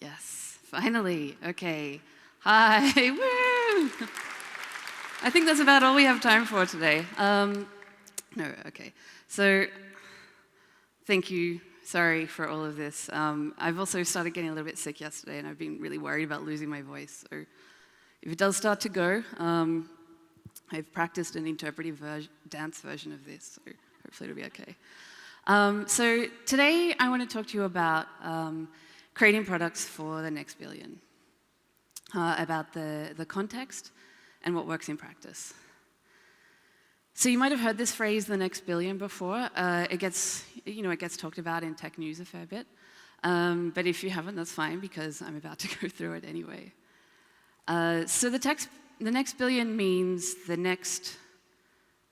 Yes, finally. Okay. Hi. Woo! I think that's about all we have time for today. No, okay. So, thank you. Sorry for all of this. I've also started getting a little bit sick yesterday, and I've been really worried about losing my voice. So, if it does start to go, I've practiced an interpretive dance version of this, so hopefully it'll be okay. So today I want to talk to you about creating products for the next billion, about the context and what works in practice. So you might have heard this phrase, the next billion, before. It gets talked about in tech news a fair bit. But if you haven't, that's fine, because I'm about to go through it anyway. So the next billion means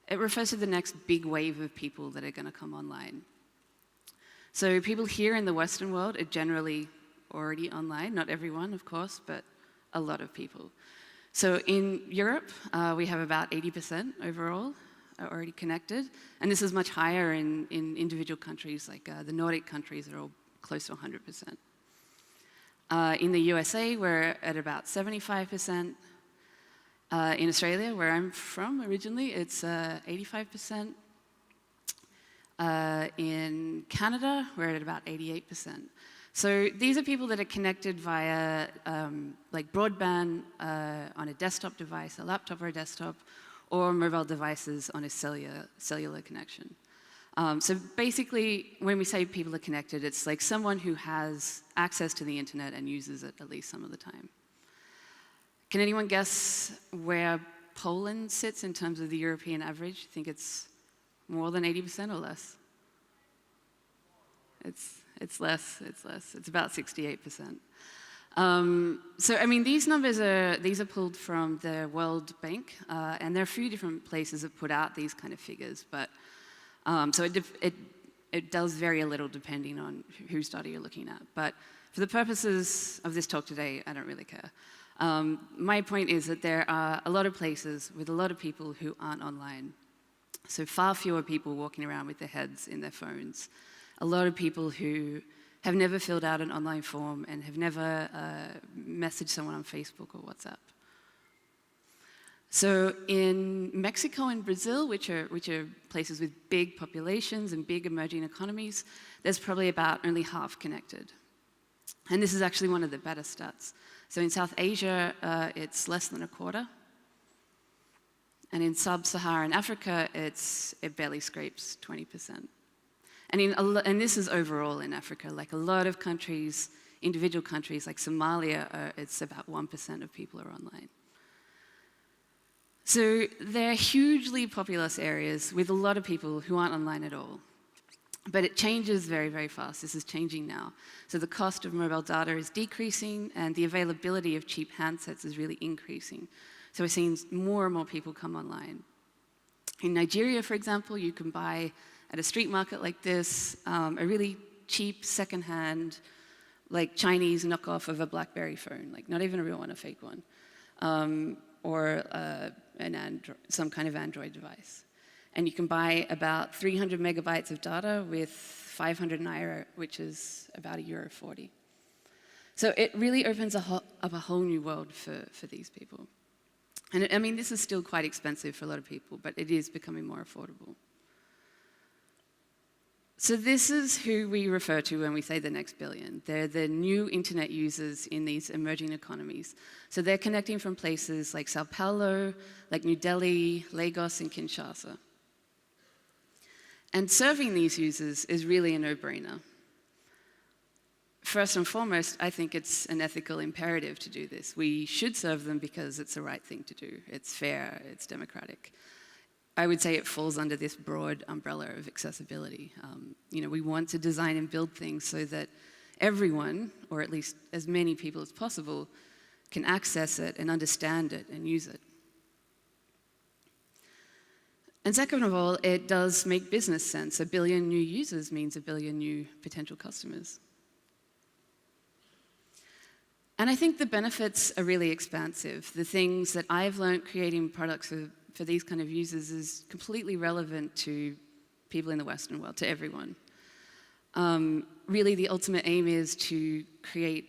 it refers to the next big wave of people that are going to come online. So people here in the Western world are generally already online, not everyone, of course, but a lot of people. So in Europe, we have about 80% overall are already connected, and this is much higher in individual countries, like the Nordic countries are all close to 100%. In the USA, we're at about 75%. In Australia, where I'm from originally, it's 85%. In Canada, we're at about 88%. So these are people that are connected via like broadband on a desktop device, a laptop or a desktop, or mobile devices on a cellular connection. So basically, when we say people are connected, it's like someone who has access to the internet and uses it at least some of the time. Can anyone guess where Poland sits in terms of the European average? I think it's more than 80% or less? It's less. It's about 68%. So, I mean, these numbers are pulled from the World Bank, and there are a few different places that put out these kind of figures, but so it does vary a little depending on whose study you're looking at. But for the purposes of this talk today, I don't really care. My point is that there are a lot of places with a lot of people who aren't online. So far fewer people walking around with their heads in their phones. A lot of people who have never filled out an online form and have never messaged someone on Facebook or WhatsApp. So in Mexico and Brazil, which are places with big populations and big emerging economies, there's probably about only half connected. And this is actually one of the better stats. So in South Asia, it's less than a quarter. And in sub-Saharan Africa, it barely scrapes 20%. And this is overall in Africa. Like a lot of countries, individual countries like Somalia, it's about 1% of people are online. So they're hugely populous areas with a lot of people who aren't online at all. But it changes very, very fast. This is changing now. So the cost of mobile data is decreasing, and the availability of cheap handsets is really increasing. So we're seeing more and more people come online. In Nigeria, for example, you can buy at a street market like this a really cheap, secondhand, like Chinese knockoff of a Blackberry phone, like not even a real one, a fake one, or some kind of Android device. And you can buy about 300 megabytes of data with 500 naira, which is about €1.40. So it really opens up a whole new world for these people. And I mean, this is still quite expensive for a lot of people, but it is becoming more affordable. So this is who we refer to when we say the next billion. They're the new internet users in these emerging economies. So they're connecting from places like Sao Paulo, like New Delhi, Lagos, and Kinshasa. And serving these users is really a no-brainer. First and foremost, I think it's an ethical imperative to do this. We should serve them because it's the right thing to do. It's fair, it's democratic. I would say it falls under this broad umbrella of accessibility. We want to design and build things so that everyone, or at least as many people as possible, can access it and understand it and use it. And second of all, it does make business sense. 1 billion new users means 1 billion new potential customers. And I think the benefits are really expansive. The things that I've learned creating products for these kind of users is completely relevant to people in the Western world, to everyone. Really, the ultimate aim is to create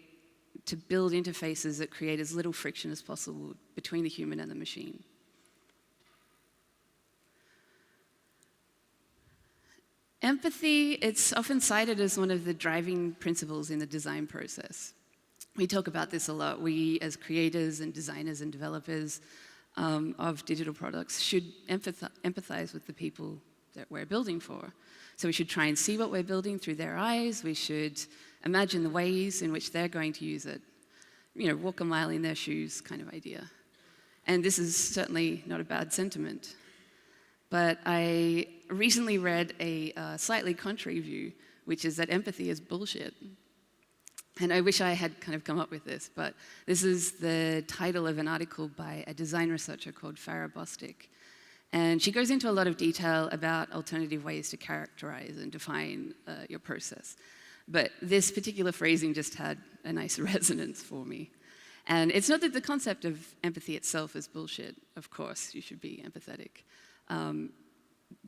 to build interfaces that create as little friction as possible between the human and the machine. Empathy, it's often cited as one of the driving principles in the design process. We talk about this a lot. We, as creators and designers and developers of digital products, should empathize with the people that we're building for. So we should try and see what we're building through their eyes. We should imagine the ways in which they're going to use it. You know, walk a mile in their shoes kind of idea. And this is certainly not a bad sentiment. But I recently read a slightly contrary view, which is that empathy is bullshit. And I wish I had kind of come up with this, but this is the title of an article by a design researcher called Farah Bostic. And she goes into a lot of detail about alternative ways to characterize and define your process. But this particular phrasing just had a nice resonance for me. And it's not that the concept of empathy itself is bullshit. Of course, you should be empathetic.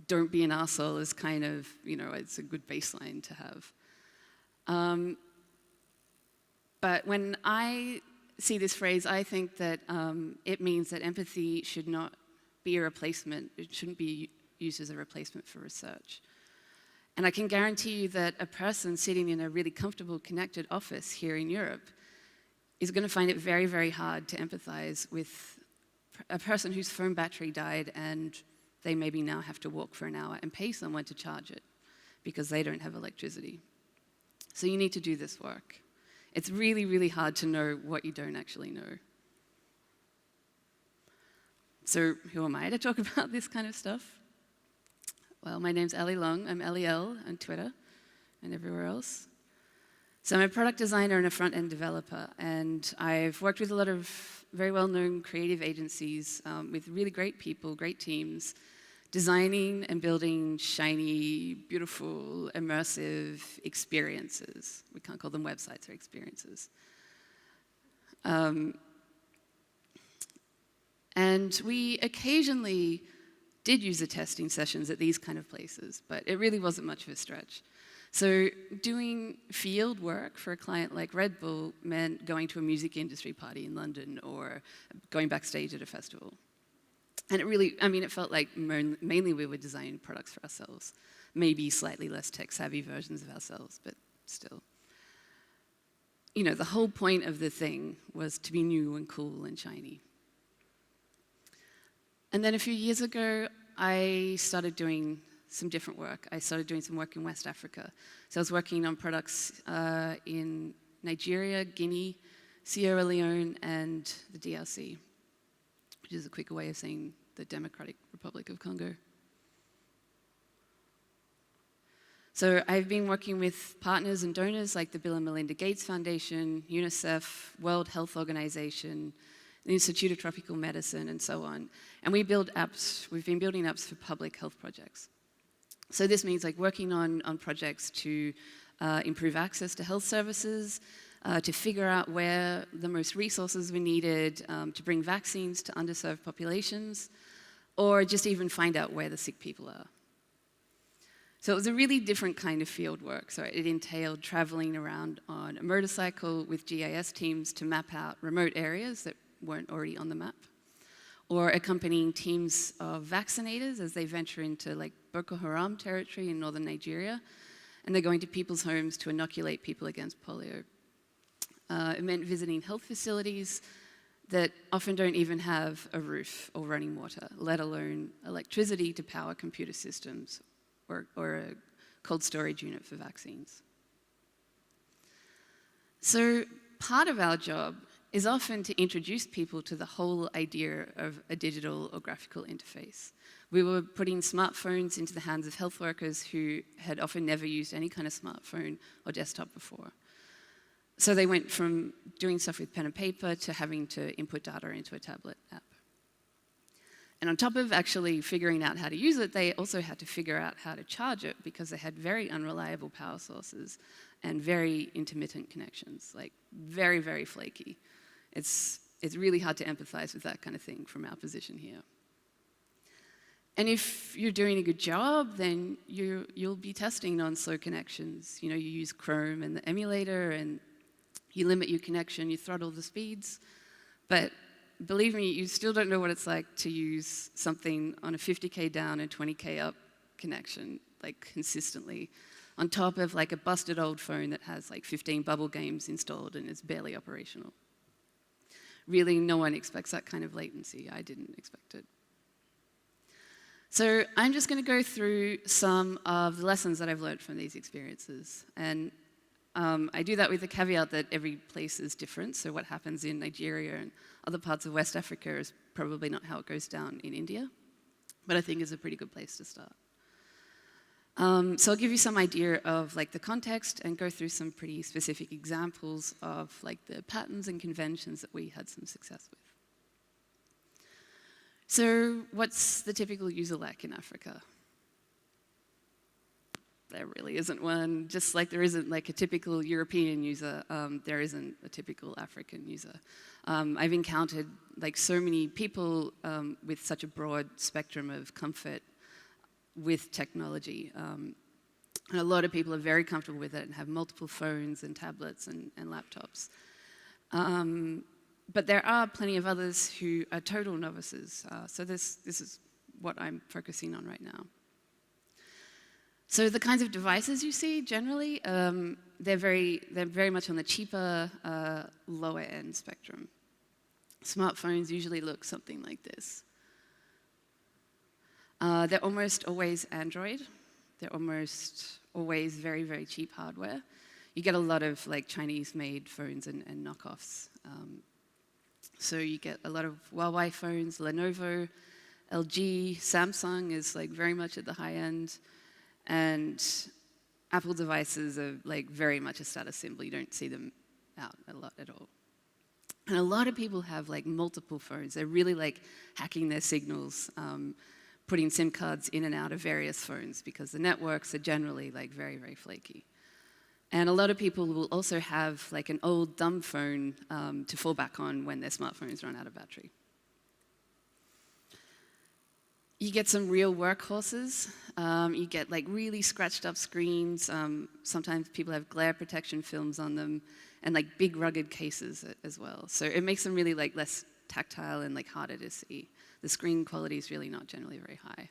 Don't be an arsehole is kind of, you know, it's a good baseline to have. But when I see this phrase, I think that it means that empathy should not be a replacement. It shouldn't be used as a replacement for research. And I can guarantee you that a person sitting in a really comfortable, connected office here in Europe is going to find it very, very hard to empathize with a person whose phone battery died and they maybe now have to walk for an hour and pay someone to charge it because they don't have electricity. So you need to do this work. It's really, really hard to know what you don't actually know. So who am I to talk about this kind of stuff? Well, my name's Ali Long. I'm LEL on Twitter and everywhere else. So I'm a product designer and a front-end developer, and I've worked with a lot of very well-known creative agencies with really great people, great teams, designing and building shiny, beautiful, immersive experiences. We can't call them websites, they're experiences. And we occasionally did use the testing sessions at these kind of places, but it really wasn't much of a stretch. So doing field work for a client like Red Bull meant going to a music industry party in London or going backstage at a festival. And it really, I mean, it felt like mainly we were designing products for ourselves, maybe slightly less tech-savvy versions of ourselves, but still. You know, the whole point of the thing was to be new and cool and shiny. And then a few years ago, I started doing some different work. I started doing some work in West Africa. So I was working on products in Nigeria, Guinea, Sierra Leone, and the DRC, which is a quicker way of saying the Democratic Republic of Congo. So I've been working with partners and donors like the Bill and Melinda Gates Foundation, UNICEF, World Health Organization, the Institute of Tropical Medicine, and so on. And we build apps. We've been building apps for public health projects. So this means like working on projects to improve access to health services, to figure out where the most resources were needed, to bring vaccines to underserved populations, or just even find out where the sick people are. So it was a really different kind of field work. So it entailed traveling around on a motorcycle with GIS teams to map out remote areas that weren't already on the map, or accompanying teams of vaccinators as they venture into like Boko Haram territory in northern Nigeria, and they're going to people's homes to inoculate people against polio. It meant visiting health facilities that often don't even have a roof or running water, let alone electricity to power computer systems or a cold storage unit for vaccines. So part of our job is often to introduce people to the whole idea of a digital or graphical interface. We were putting smartphones into the hands of health workers who had often never used any kind of smartphone or desktop before. So they went from doing stuff with pen and paper to having to input data into a tablet app. And on top of actually figuring out how to use it, they also had to figure out how to charge it because they had very unreliable power sources and very intermittent connections, like very, very flaky. It's really hard to empathize with that kind of thing from our position here. And if you're doing a good job, then you'll be testing on slow connections. You know, you use Chrome and the emulator, and You limit your connection, you throttle the speeds, but believe me, you still don't know what it's like to use something on a 50K down and 20K up connection, like consistently, on top of like a busted old phone that has like 15 bubble games installed and is barely operational. Really, no one expects that kind of latency. I didn't expect it. So I'm just going to go through some of the lessons that I've learned from these experiences. And I do that with the caveat that every place is different. So what happens in Nigeria and other parts of West Africa is probably not how it goes down in India. But I think is a pretty good place to start. So I'll give you some idea of like the context and go through some pretty specific examples of like the patterns and conventions that we had some success with. So what's the typical user like in Africa? There really isn't one. Just like there isn't like a typical European user, there isn't a typical African user. I've encountered like so many people with such a broad spectrum of comfort with technology. And a lot of people are very comfortable with it and have multiple phones and tablets and laptops. But there are plenty of others who are total novices. So this is what I'm focusing on right now. So the kinds of devices you see generally, they're very much on the cheaper, lower end spectrum. Smartphones usually look something like this. They're almost always Android. They're almost always very, very cheap hardware. You get a lot of like Chinese-made phones and knockoffs. So you get a lot of Huawei phones, Lenovo, LG, Samsung is like very much at the high end. And Apple devices are like very much a status symbol. You don't see them out a lot at all. And a lot of people have like multiple phones. They're really like hacking their signals, putting SIM cards in and out of various phones because the networks are generally like very, very flaky. And a lot of people will also have like an old dumb phone to fall back on when their smartphones run out of battery. You get some real workhorses. You get like really scratched up screens. Sometimes people have glare protection films on them and like big rugged cases as well. So it makes them really like less tactile and like harder to see. The screen quality is really not generally very high.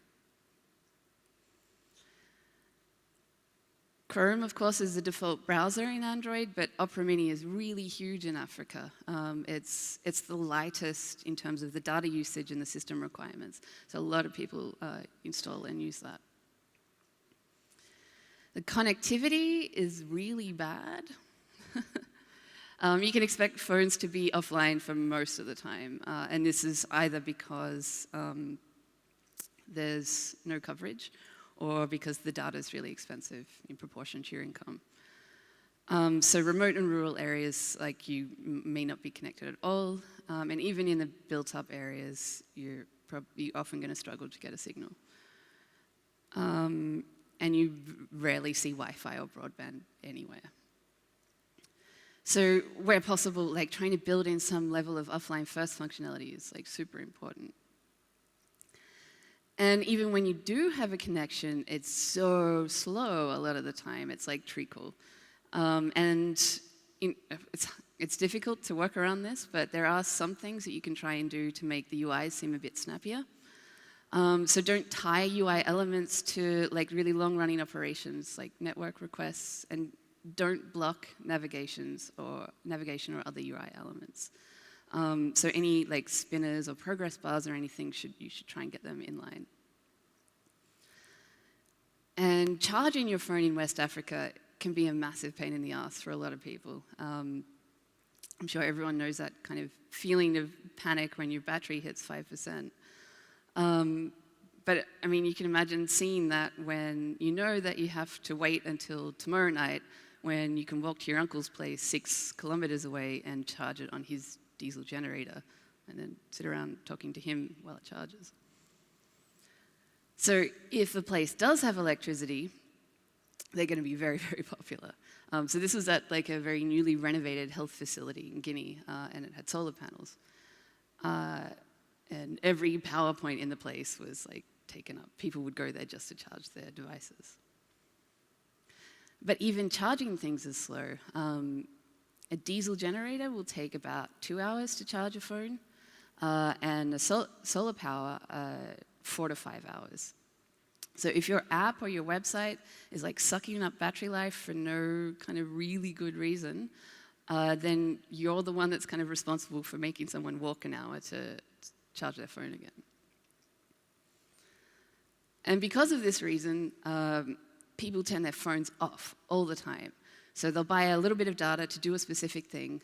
Chrome, of course, is the default browser in Android, but Opera Mini is really huge in Africa. It's the lightest in terms of the data usage and the system requirements. So a lot of people install and use that. The connectivity is really bad. You can expect phones to be offline for most of the time, and this is either because there's no coverage or because the data is really expensive in proportion to your income. So remote and rural areas, like you may not be connected at all, and even in the built-up areas, you're often going to struggle to get a signal. And you rarely see Wi-Fi or broadband anywhere. So where possible, like trying to build in some level of offline first functionality is like super important. And even when you do have a connection, it's so slow a lot of the time. It's like treacle. It's difficult to work around this, but there are some things that you can try and do to make the UI seem a bit snappier. So don't tie UI elements to like really long-running operations like network requests, and don't block navigation or other UI elements. So any like spinners or progress bars or anything, you should try and get them in line. And charging your phone in West Africa can be a massive pain in the ass for a lot of people. I'm sure everyone knows that kind of feeling of panic when your battery hits 5%. But I mean, you can imagine seeing that when you know that you have to wait until tomorrow night when you can walk to your uncle's place 6 kilometers away and charge it on his diesel generator and then sit around talking to him while it charges. So if a place does have electricity, they're going to be very, very popular. So this was at like a very newly renovated health facility in Guinea, and it had solar panels. And every power point in the place was like taken up. People would go there just to charge their devices. But even charging things is slow. A diesel generator will take about 2 hours to charge a phone, and a solar power, 4 to 5 hours. So if your app or your website is like sucking up battery life for no kind of really good reason, then you're the one that's kind of responsible for making someone walk an hour to charge their phone again. And because of this reason, people turn their phones off all the time. So they'll buy a little bit of data to do a specific thing.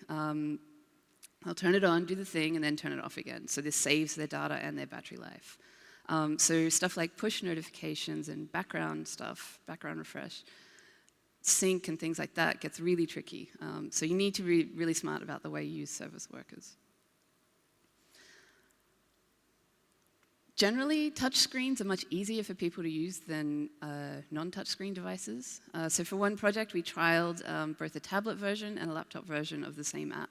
They'll turn it on, do the thing, and then turn it off again. So this saves their data and their battery life. So stuff like push notifications and background stuff, background refresh, sync and things like that gets really tricky. So you need to be really smart about the way you use service workers. Generally, touchscreens are much easier for people to use than non-touchscreen devices. So for one project, we trialed both a tablet version and a laptop version of the same app.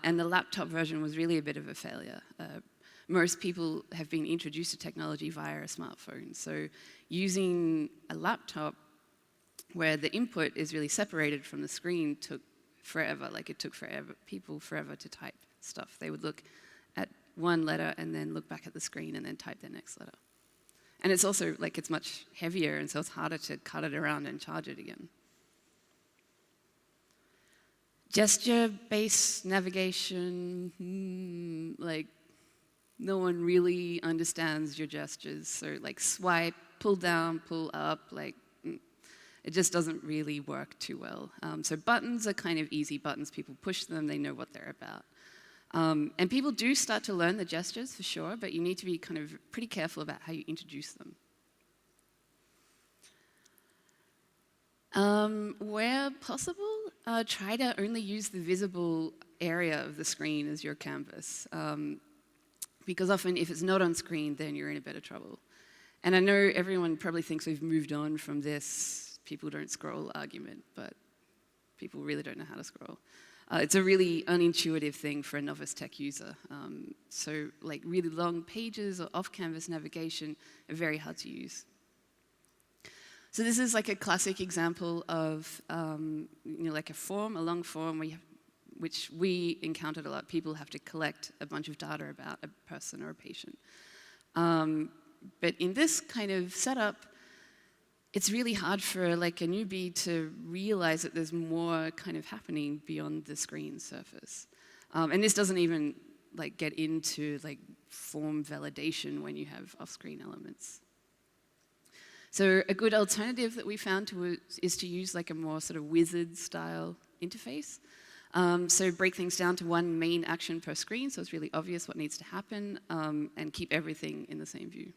And the laptop version was really a bit of a failure. Most people have been introduced to technology via a smartphone. So using a laptop where the input is really separated from the screen took forever. Like it took people forever to type stuff. They would look at one letter and then look back at the screen and then type their next letter. And it's also like it's much heavier, and so it's harder to cut it around and charge it again. Gesture-based navigation, like no one really understands your gestures. So like swipe, pull down, pull up, like it just doesn't really work too well. So buttons are kind of easy buttons. People push them, they know what they're about. And people do start to learn the gestures for sure, but you need to be kind of pretty careful about how you introduce them. Where possible, try to only use the visible area of the screen as your canvas. Because often if it's not on screen, then you're in a bit of trouble. And I know everyone probably thinks we've moved on from this people don't scroll argument, but people really don't know how to scroll. It's a really unintuitive thing for a novice tech user. So like really long pages or off-canvas navigation are very hard to use. So this is like a classic example of like a form, a long form which we encountered a lot. People have to collect a bunch of data about a person or a patient. But in this kind of setup, it's really hard for like a newbie to realize that there's more kind of happening beyond the screen surface. And this doesn't even like get into like form validation when you have off-screen elements. So a good alternative that we found is to use like a more sort of wizard-style interface. So break things down to one main action per screen, so it's really obvious what needs to happen, and keep everything in the same view.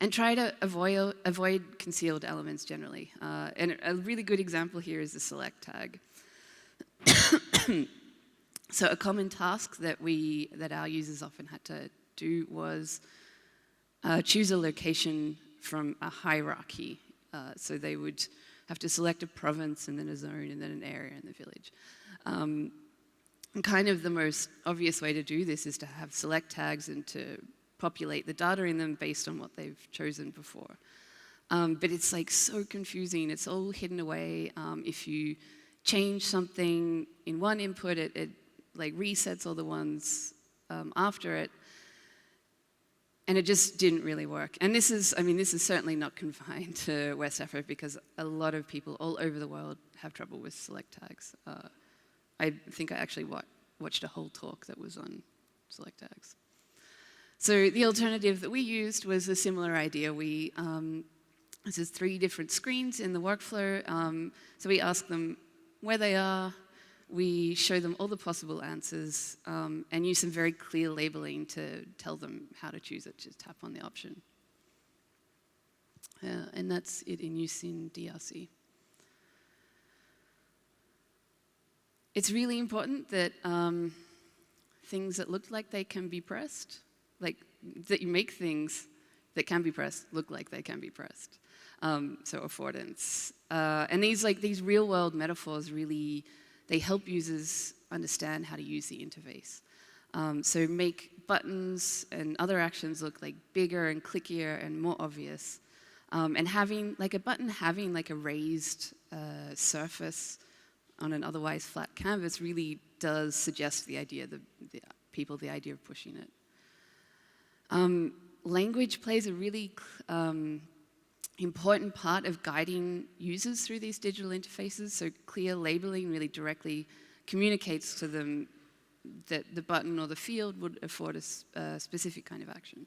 And try to avoid concealed elements generally. And a really good example here is the select tag. So a common task that our users often had to do was choose a location from a hierarchy. So they would have to select a province and then a zone and then an area in the village. And kind of the most obvious way to do this is to have select tags and to populate the data in them based on what they've chosen before. But it's like so confusing. It's all hidden away. If you change something in one input, it like resets all the ones after it. And it just didn't really work. And this is certainly not confined to West Africa because a lot of people all over the world have trouble with select tags. I think I actually watched a whole talk that was on select tags. So the alternative that we used was a similar idea. This is 3 different screens in the workflow. So we ask them where they are, we show them all the possible answers, and use some very clear labeling to tell them how to choose it. Just tap on the option. And that's it in use in DRC. It's really important that things that look like they can be pressed, like that you make things that can be pressed look like they can be pressed. So affordance. And these real world metaphors really, they help users understand how to use the interface. So make buttons and other actions look like bigger and clickier and more obvious. And having like a button having like a raised surface on an otherwise flat canvas really does suggest the idea, the idea of pushing it. Language plays a really important part of guiding users through these digital interfaces. So clear labeling really directly communicates to them that the button or the field would afford a specific kind of action.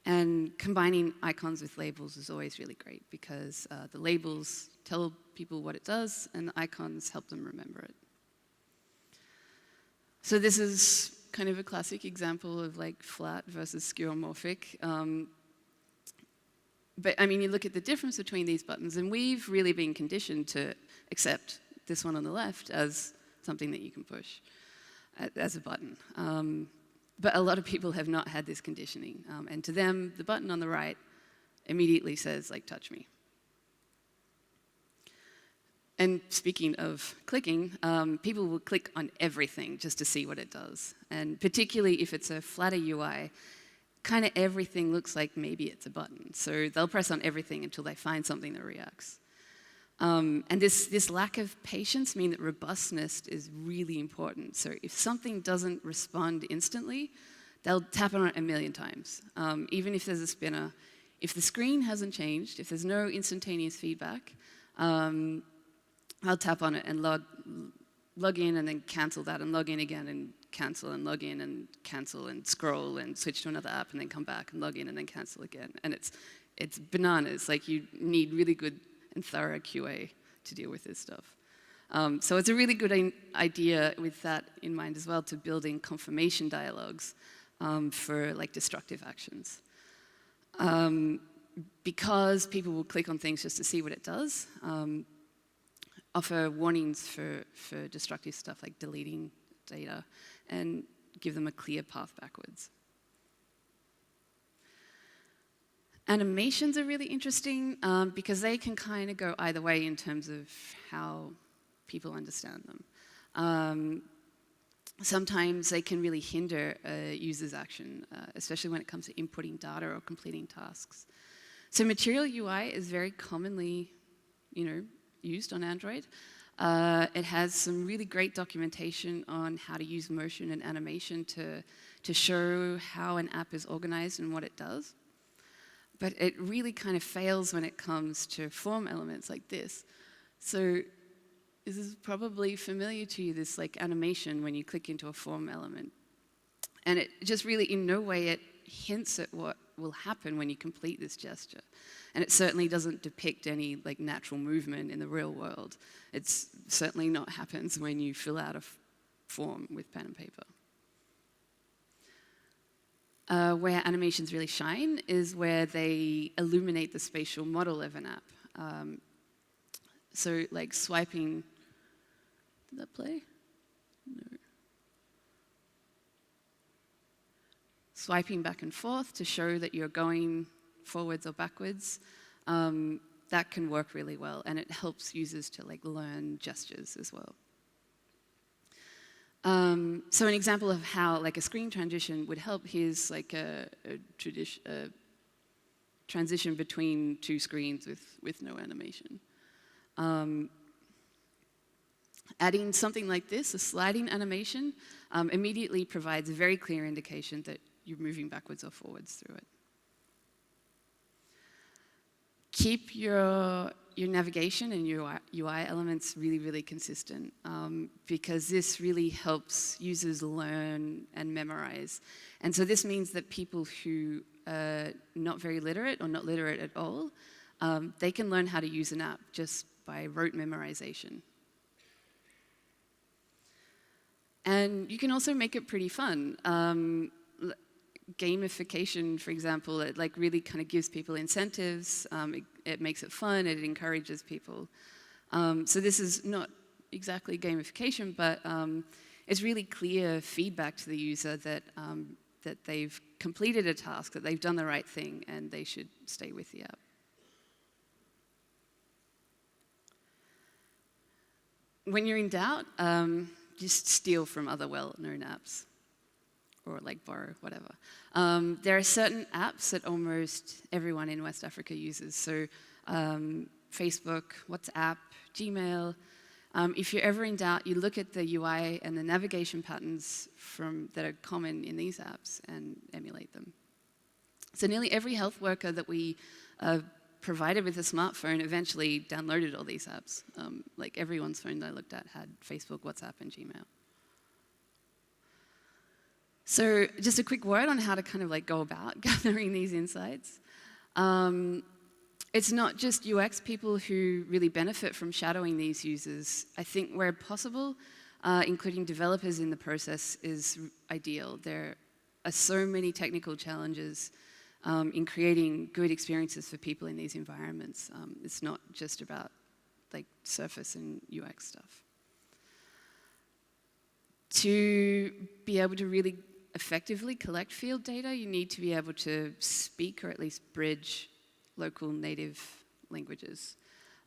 And combining icons with labels is always really great because the labels tell people what it does and the icons help them remember it. So this is kind of a classic example of like flat versus skeuomorphic. But I mean, you look at the difference between these buttons and we've really been conditioned to accept this one on the left as something that you can push as a button. But a lot of people have not had this conditioning. And to them, the button on the right immediately says, like, touch me. And speaking of clicking, people will click on everything just to see what it does. And particularly if it's a flatter UI, kind of everything looks like maybe it's a button. So they'll press on everything until they find something that reacts. And this lack of patience means that robustness is really important. So if something doesn't respond instantly, they'll tap on it a million times. Even if there's a spinner, if the screen hasn't changed, if there's no instantaneous feedback, I'll tap on it and log in and then cancel that and log in again and cancel and log in and cancel and scroll and switch to another app and then come back and log in and then cancel again. And it's bananas. Like you need really good and thorough QA to deal with this stuff. So it's a really good idea with that in mind as well to build in confirmation dialogues for like destructive actions. Because people will click on things just to see what it does, offer warnings for destructive stuff like deleting data and give them a clear path backwards. Animations are really interesting because they can kind of go either way in terms of how people understand them. Sometimes they can really hinder a user's action, especially when it comes to inputting data or completing tasks. So Material UI is very commonly, used on Android. It has some really great documentation on how to use motion and animation to show how an app is organized and what it does. But it really kind of fails when it comes to form elements like this. So this is probably familiar to you, this like animation when you click into a form element. And it just really, in no way, it hints at what will happen when you complete this gesture. And it certainly doesn't depict any like natural movement in the real world. It's certainly not happens when you fill out a form with pen and paper. Where animations really shine is where they illuminate the spatial model of an app. So like swiping, did that play? No. Swiping back and forth to show that you're going forwards or backwards, that can work really well, and it helps users to like learn gestures as well. So an example of how like a screen transition would help, here's like a transition between two screens with no animation. Adding something like this, a sliding animation, immediately provides a very clear indication that you're moving backwards or forwards through it. Keep your navigation and your UI elements really, really consistent because this really helps users learn and memorize. And so this means that people who are not very literate or not literate at all, they can learn how to use an app just by rote memorization. And you can also make it pretty fun. Gamification, for example, it like really kind of gives people incentives. It makes it fun. It encourages people. So this is not exactly gamification, but it's really clear feedback to the user that that they've completed a task, that they've done the right thing, and they should stay with the app. When you're in doubt, just steal from other well-known apps. or like borrow, whatever. There are certain apps that almost everyone in West Africa uses. So Facebook, WhatsApp, Gmail. If you're ever in doubt, you look at the UI and the navigation patterns that are common in these apps and emulate them. So nearly every health worker that we provided with a smartphone eventually downloaded all these apps. Like everyone's phone that I looked at had Facebook, WhatsApp, and Gmail. So just a quick word on how to kind of like go about gathering these insights. It's not just UX people who really benefit from shadowing these users. I think where possible, including developers in the process is ideal. There are so many technical challenges in creating good experiences for people in these environments. It's not just about like surface and UX stuff. To be able to really effectively collect field data, you need to be able to speak or at least bridge local native languages.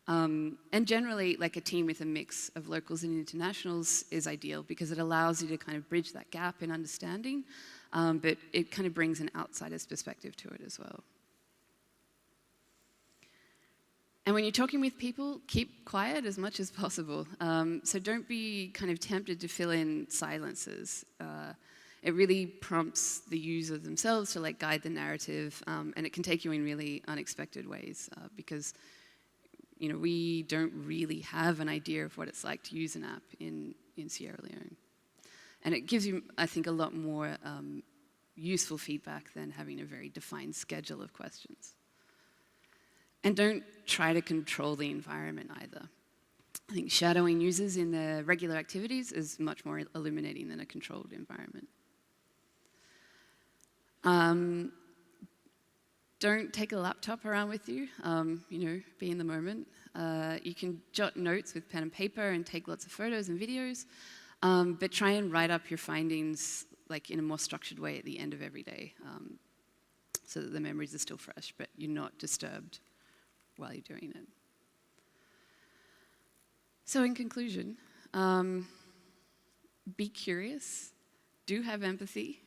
And generally, like a team with a mix of locals and internationals is ideal because it allows you to kind of bridge that gap in understanding, but it kind of brings an outsider's perspective to it as well. And when you're talking with people, keep quiet as much as possible. So don't be kind of tempted to fill in silences. It really prompts the user themselves to like guide the narrative, and it can take you in really unexpected ways because we don't really have an idea of what it's like to use an app in Sierra Leone. And it gives you, I think, a lot more useful feedback than having a very defined schedule of questions. And don't try to control the environment either. I think shadowing users in their regular activities is much more illuminating than a controlled environment. Don't take a laptop around with you, be in the moment. You can jot notes with pen and paper and take lots of photos and videos, but try and write up your findings like in a more structured way at the end of every day, so that the memories are still fresh, but you're not disturbed while you're doing it. So in conclusion, be curious, do have empathy,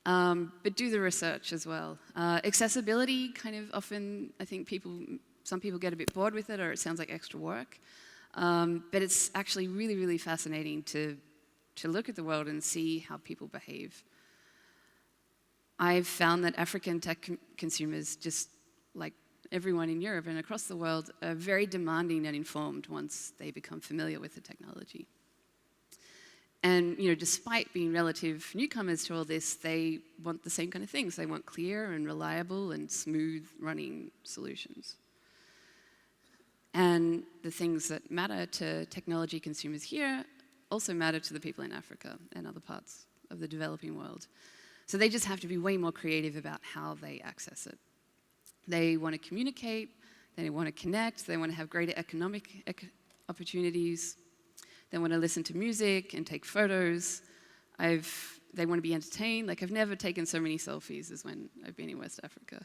but do the research as well. Accessibility kind of often, I think some people get a bit bored with it or it sounds like extra work, but it's actually really, really fascinating to look at the world and see how people behave. I've found that African tech consumers, just like everyone in Europe and across the world, are very demanding and informed once they become familiar with the technology. And despite being relative newcomers to all this, they want the same kind of things. They want clear and reliable and smooth running solutions. And the things that matter to technology consumers here also matter to the people in Africa and other parts of the developing world. So they just have to be way more creative about how they access it. They want to communicate, they want to connect, they want to have greater economic opportunities. They want to listen to music and take photos. They want to be entertained. Like, I've never taken so many selfies as when I've been in West Africa.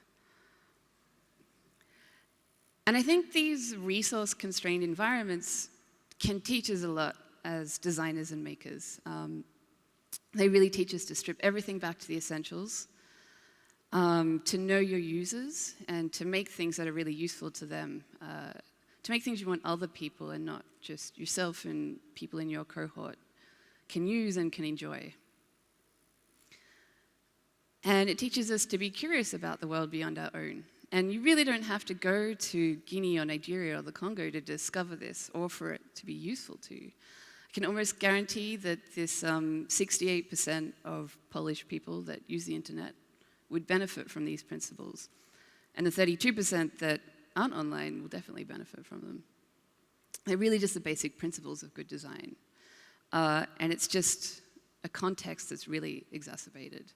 And I think these resource-constrained environments can teach us a lot as designers and makers. They really teach us to strip everything back to the essentials, to know your users, and to make things that are really useful to them, to make things you want other people and not just yourself and people in your cohort can use and can enjoy. And it teaches us to be curious about the world beyond our own. And you really don't have to go to Guinea or Nigeria or the Congo to discover this or for it to be useful to you. I can almost guarantee that this 68% of Polish people that use the internet would benefit from these principles. And the 32% that aren't online will definitely benefit from them. They're really just the basic principles of good design. And it's just a context that's really exacerbated.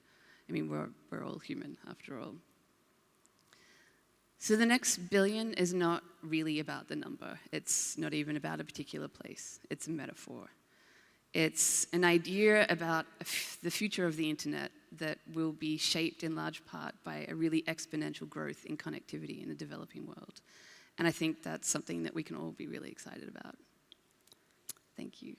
I mean, we're all human, after all. So the next billion is not really about the number. It's not even about a particular place. It's a metaphor. It's an idea about the future of the internet that will be shaped in large part by a really exponential growth in connectivity in the developing world. And I think that's something that we can all be really excited about. Thank you.